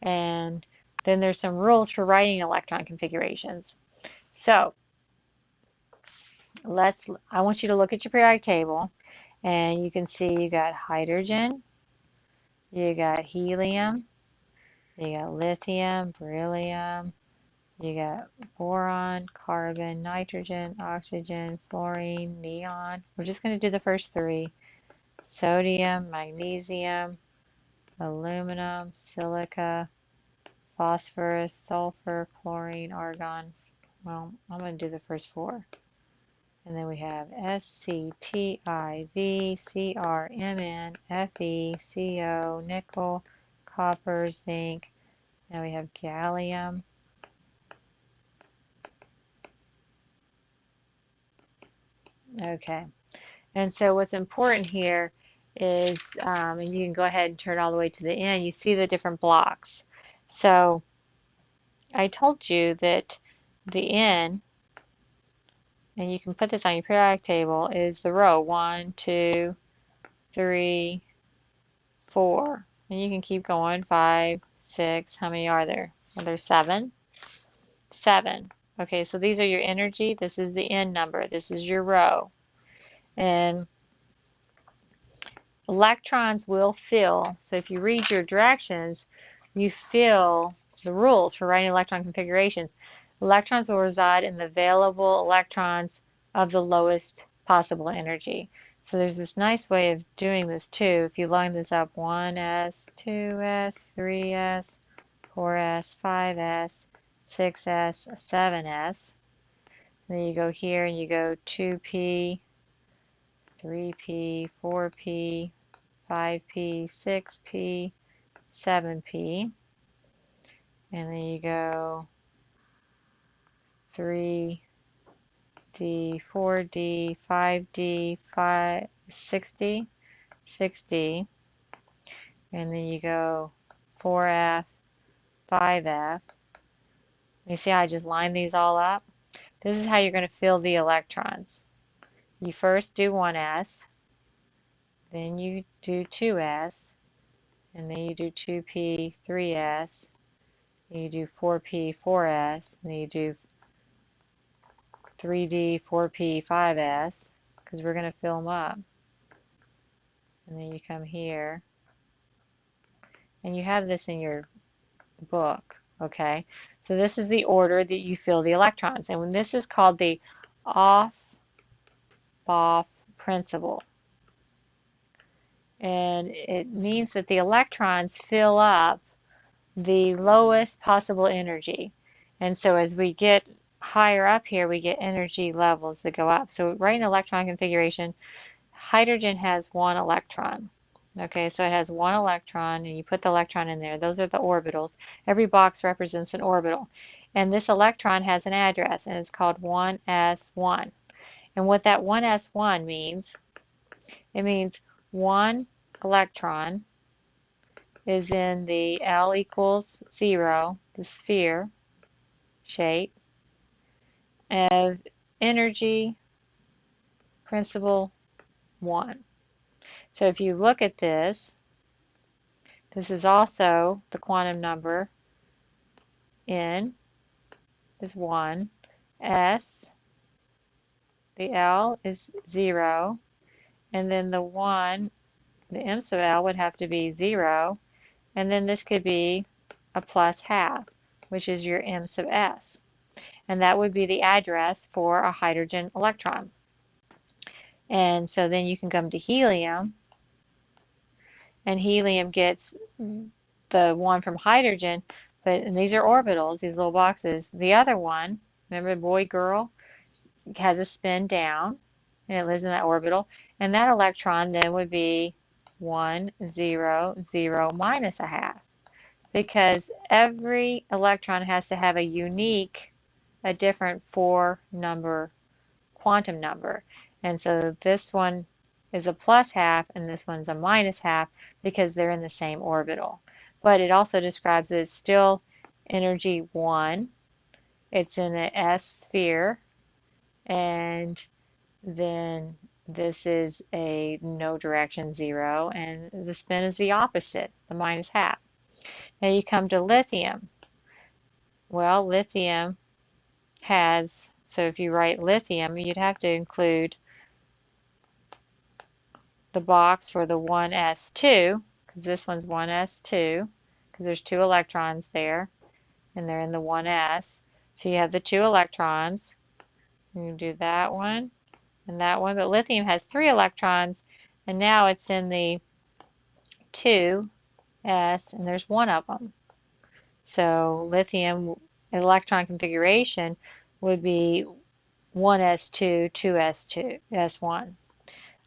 And then there's some rules for writing electron configurations. So I want you to look at your periodic table, and you can see you got hydrogen, you got helium, you got lithium, beryllium, you got boron, carbon, nitrogen, oxygen, fluorine, neon. We're just going to do the first 3. Sodium, magnesium, aluminum, silica, phosphorus, sulfur, chlorine, argon. Well, I'm going to do the first 4. And then we have SCTIV, CRMN, Fe, CO, nickel, copper, zinc. Now we have gallium. Okay. And so what's important here is, and you can go ahead and turn all the way to the end, you see the different blocks. So I told you that the N, and you can put this on your periodic table, is the row 1, 2, 3, 4. And you can keep going, 5, 6. How many are there? Well, there's 7. 7. Okay, so these are your energy. This is the N number. This is your row. And electrons will fill. So if you read your directions, you fill the rules for writing electron configurations. Electrons will reside in the available electrons of the lowest possible energy. So there's this nice way of doing this too. If you line this up, 1s, 2s, 3s, 4s, 5s, 6s, 7s. Then you go here and you go 2p, 3p, 4p, 5p, 6p, 7p, and then you go 3d, 4d, 5d, 6d, 6d, and then you go 4f, 5f. You see how I just lined these all up? This is how you're going to fill the electrons. You first do 1s, then you do 2s, and then you do 2p, 3s, and you do 4p, 4s, and then you do 3d, 4p, 5s, because we're going to fill them up. And then you come here, and you have this in your book, okay? So this is the order that you fill the electrons, and when this is called the Aufbau principle. And it means that the electrons fill up the lowest possible energy. And so as we get higher up here, we get energy levels that go up. So right in electron configuration, hydrogen has 1 electron. Okay, so it has 1 electron, and you put the electron in there. Those are the orbitals. Every box represents an orbital. And this electron has an address, and it's called 1s1. And what that 1s1 means, it means 1 electron is in the L equals 0, the sphere shape, of energy principle 1. So if you look at this, this is also the quantum number. N is 1, S, the L is 0, and then the 1, the M sub L would have to be 0, and then this could be a plus half, which is your M sub S. And that would be the address for a hydrogen electron. And so then you can come to helium, and helium gets the one from hydrogen, and these are orbitals, these little boxes. The other one, remember boy, girl, has a spin down, and it lives in that orbital, and that electron then would be 1, 0, 0 minus a half, because every electron has to have a unique, a different 4 number quantum number. And so this one is a plus half and this one's a minus half because they're in the same orbital. But it also describes that it's still energy 1. It's in an S sphere, and then this is a no direction 0, and the spin is the opposite, the minus half. Now you come to lithium. Well, lithium has, so if you write lithium, you'd have to include the box for the 1s2, because this one's 1s2, because there's 2 electrons there, and they're in the 1s. So you have the 2 electrons. You do that one and that one, but lithium has 3 electrons, and now it's in the 2s, and there's 1 of them. So lithium electron configuration would be 1s2, 2s2, s1.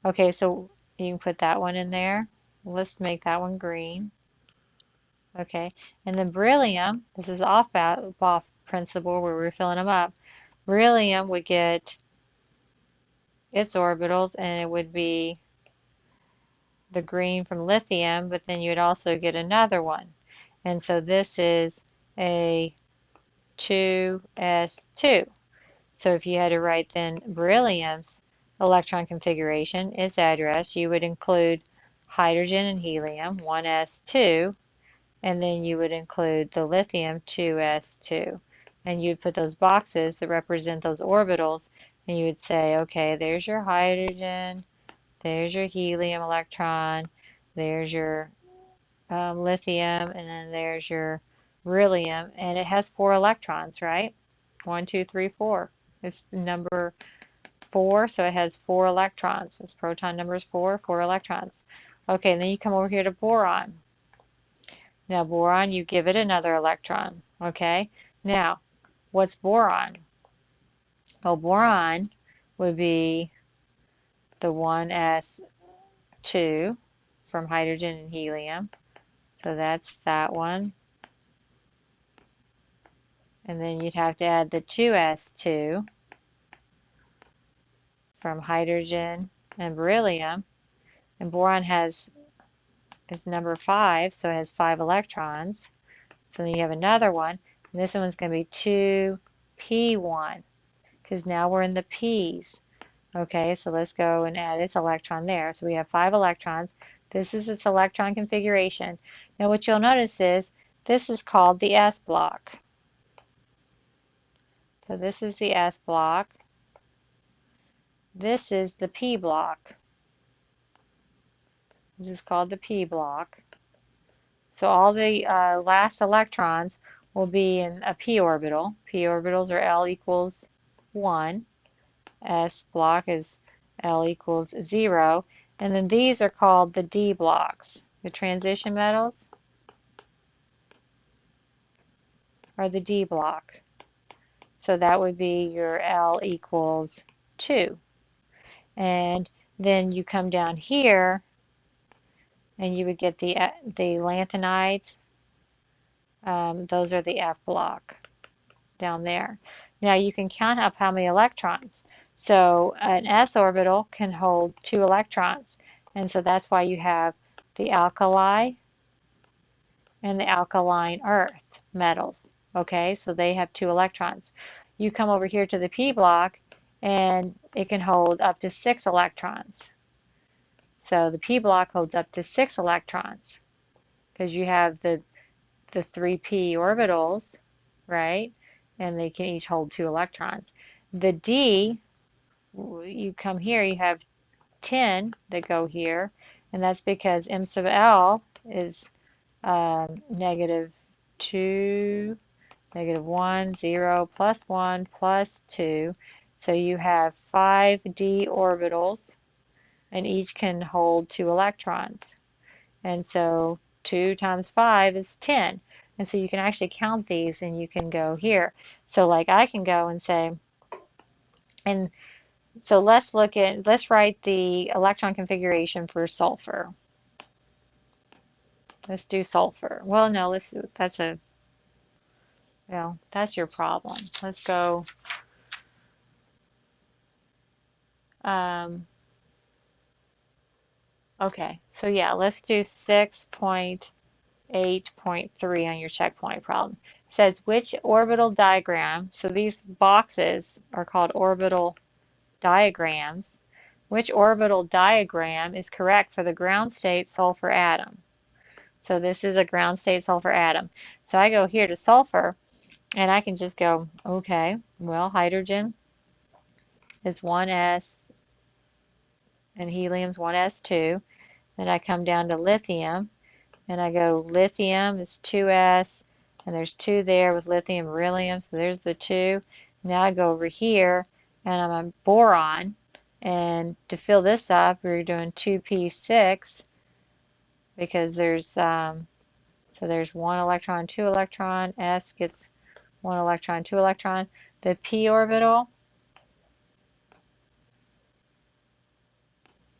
Okay, so you can put that one in there. Let's make that one green. Okay, and then beryllium, this is Aufbau principle where we're filling them up. Beryllium would get its orbitals, and it would be the green from lithium, but then you'd also get another one. And so this is a 2s2. So if you had to write then beryllium's electron configuration, its address, you would include hydrogen and helium, 1s2, and then you would include the lithium, 2s2. And you'd put those boxes that represent those orbitals, and you would say, okay, there's your hydrogen, there's your helium electron, there's your lithium, and then there's your beryllium, and it has 4 electrons, right? 1, 2, 3, 4. It's number 4, so it has 4 electrons. Its proton number is 4, 4 electrons. Okay, and then you come over here to boron. Now boron, you give it another electron, okay? Now, what's boron? Well, boron would be the 1s2 from hydrogen and helium. So that's that one. And then you'd have to add the 2s2 from hydrogen and beryllium. And boron has, it's number 5, so it has 5 electrons. So then you have another one. And this one's going to be 2p1, because now we're in the p's. Okay, so let's go and add its electron there. So we have 5 electrons. This is its electron configuration. Now what you'll notice is this is called the s block. So this is the s block. This is the p block. This is called the p block. So all the last electrons will be in a p orbital. P orbitals are L equals 1. S block is L equals 0. And then these are called the D blocks. The transition metals are the D block. So that would be your L equals 2. And then you come down here and you would get the lanthanides. Those are the F block down there. Now you can count up how many electrons. So an s orbital can hold 2 electrons. And so that's why you have the alkali and the alkaline earth metals. Okay, so they have 2 electrons. You come over here to the p block and it can hold up to 6 electrons. So the p block holds up to 6 electrons because you have the 3p orbitals, right? And they can each hold 2 electrons. The D, you come here, you have 10 that go here, and that's because m sub L is negative 2, negative 1, 0, plus 1, plus 2. So you have 5 d orbitals, and each can hold 2 electrons. And so 2 times 5 is 10. And so you can actually count these and you can go here. So like I can go and say, and so let's write the electron configuration for sulfur. Let's do sulfur. Well, no, that's your problem. Let's go, okay, so yeah, let's do 6.8.3 on your checkpoint problem. It says which orbital diagram, so these boxes are called orbital diagrams, which orbital diagram is correct for the ground state sulfur atom? So this is a ground state sulfur atom. So I go here to sulfur and I can just go, okay, well, hydrogen is 1s and helium's 1s2. Then I come down to lithium and I go lithium is 2s and there's 2 there with lithium beryllium, so there's the 2. Now I go over here and I'm on boron, and to fill this up we're doing 2p6 because there's so there's 1 electron, 2 electron, s gets 1 electron, 2 electron. The p orbital,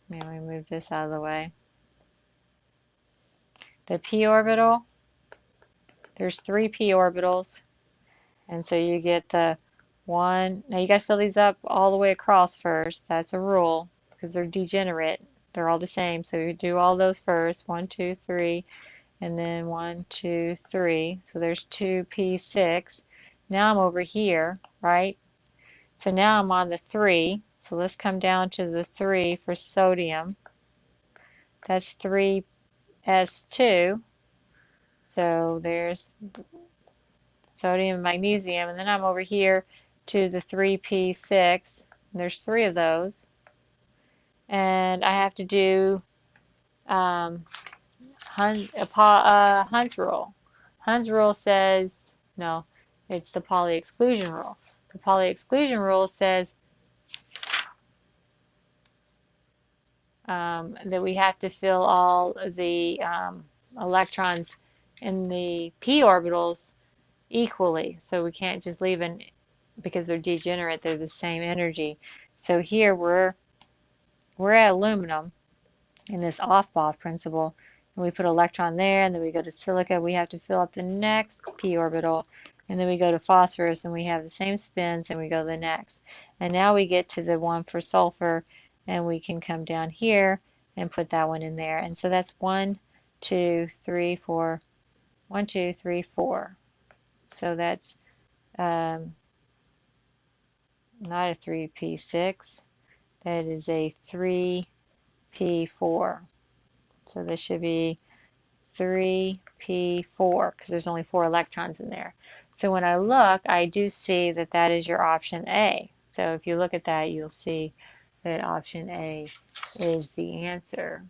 let me move this out of the way. The p orbital, there's 3 p orbitals, and so you get the 1. Now you got to fill these up all the way across first. That's a rule because they're degenerate. They're all the same, so you do all those first. 1, 2, 3, and then 1, 2, 3. So there's 2p6. Now I'm over here, right? So now I'm on the 3. So let's come down to the 3 for sodium. That's 3s2. So there's sodium and magnesium. And then I'm over here to the 3p6. And there's 3 of those. And I have to do Hund's rule. Hund's rule says, no, it's the Pauli exclusion rule. The Pauli exclusion rule says that we have to fill all the electrons in the p orbitals equally. So we can't just leave an, because they're degenerate, they're the same energy. So here we're at aluminum in this off-Boff principle. And we put an electron there, and then we go to silica. We have to fill up the next p orbital, and then we go to phosphorus, and we have the same spins, and we go to the next. And now we get to the one for sulfur, and we can come down here and put that one in there. And so that's 1, 2, 3, 4. 1, 2, 3, 4. So that's not a 3p6. That is a 3p4. So this should be 3p4 because there's only 4 electrons in there. So when I look, I do see that that is your option A. So if you look at that, you'll see that option A is the answer.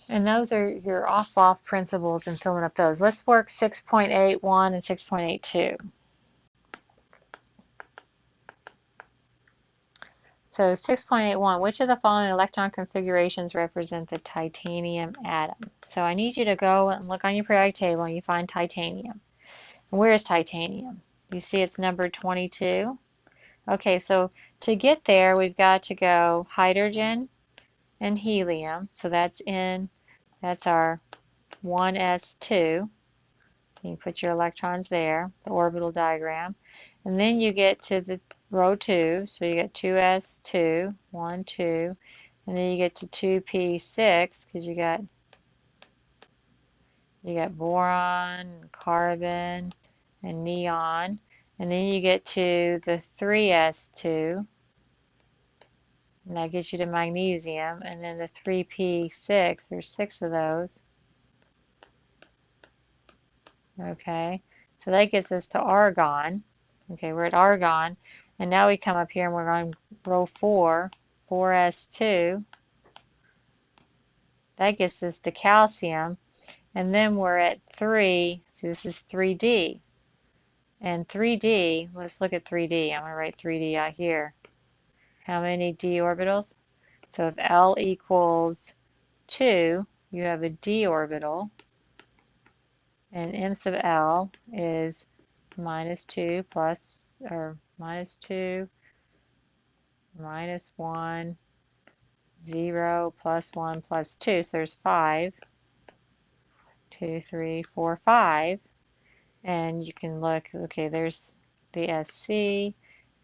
And those are your off-Boff principles and filling up those. Let's work 6.81 and 6.82. So 6.81, which of the following electron configurations represent the titanium atom? So I need you to go and look on your periodic table and you find titanium. And where is titanium? You see it's number 22. Okay, so to get there, we've got to go hydrogen and helium. So that's our 1s2. You put your electrons there, the orbital diagram. And then you get to the row 2, so you get 2s2, 1, 2, and then you get to 2p6 because you got boron, carbon, and neon, and then you get to the 3s2, and that gets you to magnesium, and then the 3p6, there's 6 of those. Okay, so that gets us to argon. Okay, we're at argon. And now we come up here and we're on row 4, 4s2. That gets us to calcium. And then we're at 3, so this is 3D. And 3D, let's look at 3D. I'm going to write 3D out here. How many d orbitals? So if L equals 2, you have a d orbital. And m sub L is -2 plus, or -2, -1, 0, +1, +2. So there's 5. 2, 3, 4, 5. And you can look, okay, there's the SC,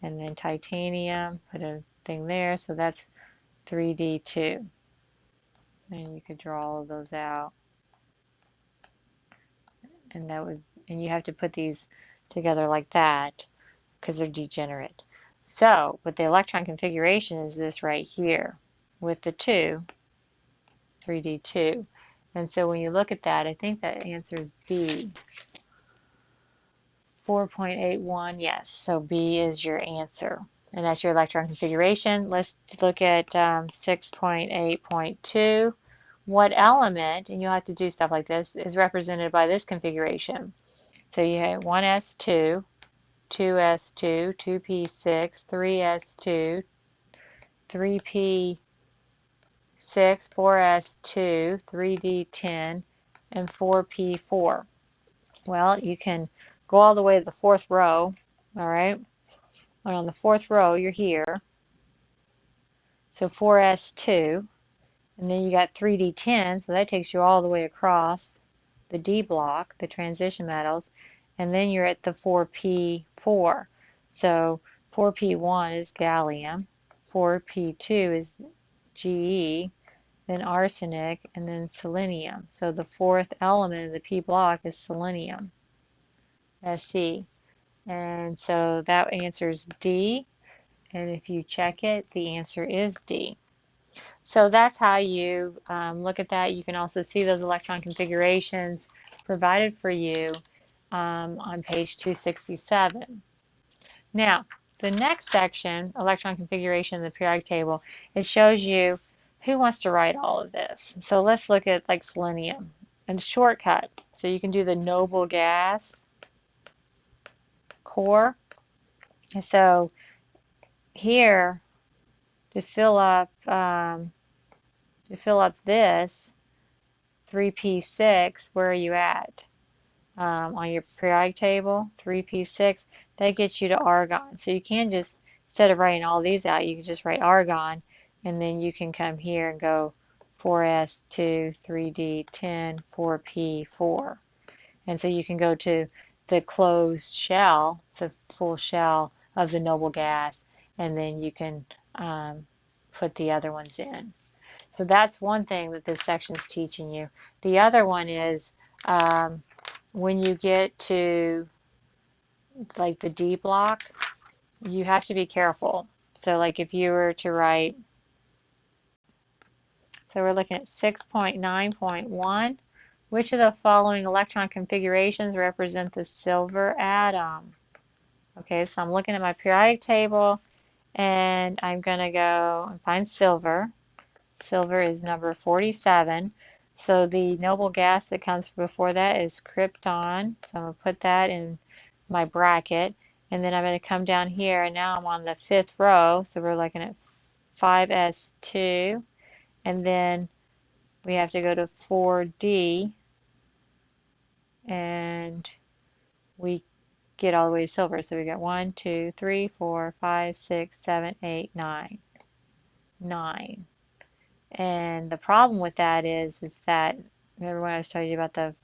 and then titanium, put a thing there. So that's 3D2. And you could draw all of those out. And that would, and you have to put these together like that because they're degenerate. So, but the electron configuration is this right here with the 2, 3D2. And so when you look at that, I think that answer is B. 4.81, yes. So B is your answer. And that's your electron configuration. Let's look at 6.8.2. What element, and you'll have to do stuff like this, is represented by this configuration? So you have 1s2, 2s2, 2p6, 3s2, 3p6, 4s2, 3d10, and 4p4. Well, you can go all the way to the 4th row, all right? And on the 4th row, you're here. So 4s2, and then you got 3d10, so that takes you all the way across the D block, the transition metals, and then you're at the 4p4. So 4p1 is gallium, 4p2 is Ge, then arsenic, and then selenium. So the fourth element of the P block is selenium, Se. And so that answer is D. And if you check it, the answer is D. So that's how you look at that. You can also see those electron configurations provided for you on page 267. Now, the next section, electron configuration in the periodic table, it shows you who wants to write all of this. So let's look at like selenium and shortcut. So you can do the noble gas core. And so here to fill up this 3p6, where are you at? On your periodic table, 3p6, that gets you to argon. So you can just, instead of writing all these out, you can just write argon, and then you can come here and go 4s2, 3d10, 4p4. And so you can go to the closed shell, the full shell of the noble gas, and then you can put the other ones in. So that's one thing that this section is teaching you. The other one is when you get to like the D block, you have to be careful. So like if you were to write, so we're looking at 6.9.1, which of the following electron configurations represent the silver atom? Okay, so I'm looking at my periodic table and I'm going to go and find silver. Silver is number 47. So the noble gas that comes before that is krypton. So I'm going to put that in my bracket. And then I'm going to come down here, and now I'm on the fifth row. So we're looking at 5s2. And then we have to go to 4d. And we get all the way to silver. So we got 1, 2, 3, 4, 5, 6, 7, 8, 9. 9. And the problem with that is that, remember when I was telling you about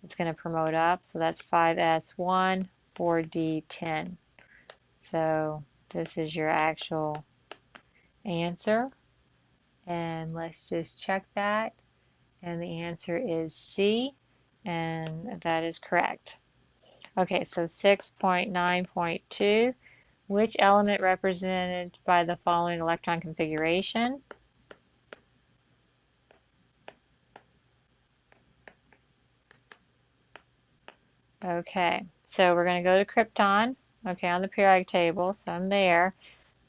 it's going to promote up, so that's 5s1, 4d10. So this is your actual answer, and let's just check that, and the answer is C, and that is correct. Okay, so 6.9.2, which element represented by the following electron configuration? Okay, so we're going to go to krypton, okay, on the periodic table, so I'm there.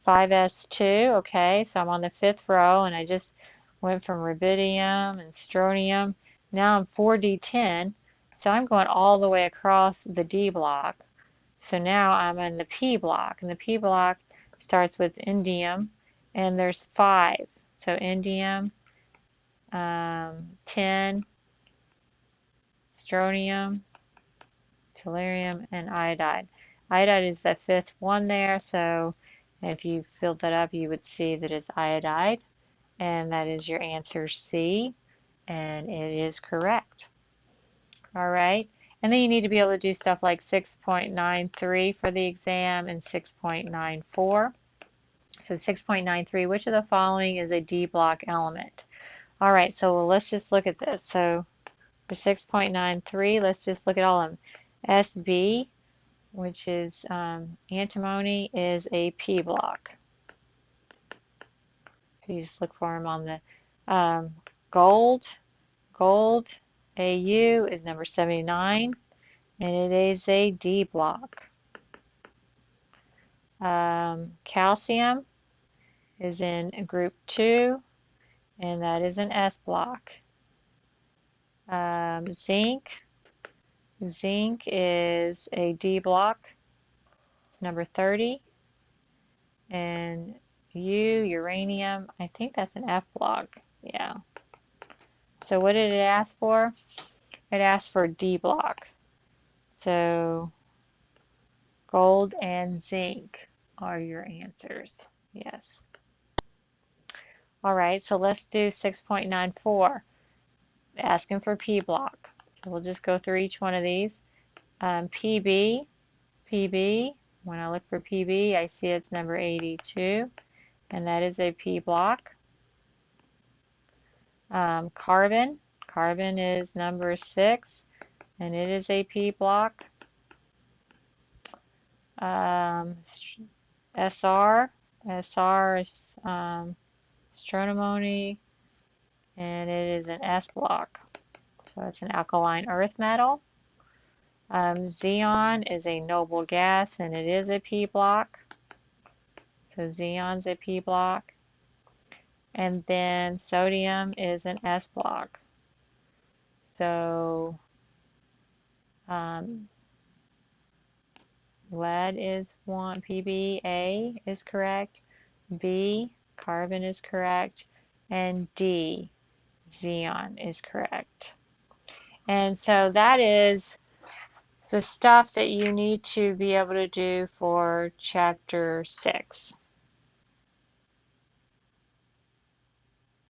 5s2, okay, so I'm on the fifth row, and I just went from rubidium and strontium. Now I'm 4d10, so I'm going all the way across the D block. So now I'm in the P block, and the P block starts with indium, and there's 5. So indium, 10, strontium, tellurium, and iodide. Iodide is the fifth one there, so if you filled that up, you would see that it's iodide, and that is your answer C, and it is correct. All right, and then you need to be able to do stuff like 6.93 for the exam and 6.94. So 6.93, which of the following is a D block element? All right, so let's just look at this. So for 6.93, let's just look at all of them. SB, which is antimony, is a P block. You just look for them on the gold. Gold, AU, is number 79, and it is a D block. Calcium is in group 2, and that is an S block. Zinc. Zinc is a D block, number 30, and uranium, I think that's an F block, yeah. So what did it ask for? It asked for D block. So gold and zinc are your answers, yes. All right, so let's do 6.94, asking for P block. So we'll just go through each one of these. PB, when I look for PB, I see it's number 82, and that is a P block. Carbon. Carbon is number 6, and it is a P block. SR. SR is strontimony, and it is an S block. So it's an alkaline earth metal. Xeon is a noble gas, and it is a P block. So xeon's a P block. And then sodium is an S block. So lead is 1, PBA is correct. B, carbon is correct. And D, xenon is correct. And so that is the stuff that you need to be able to do for chapter 6.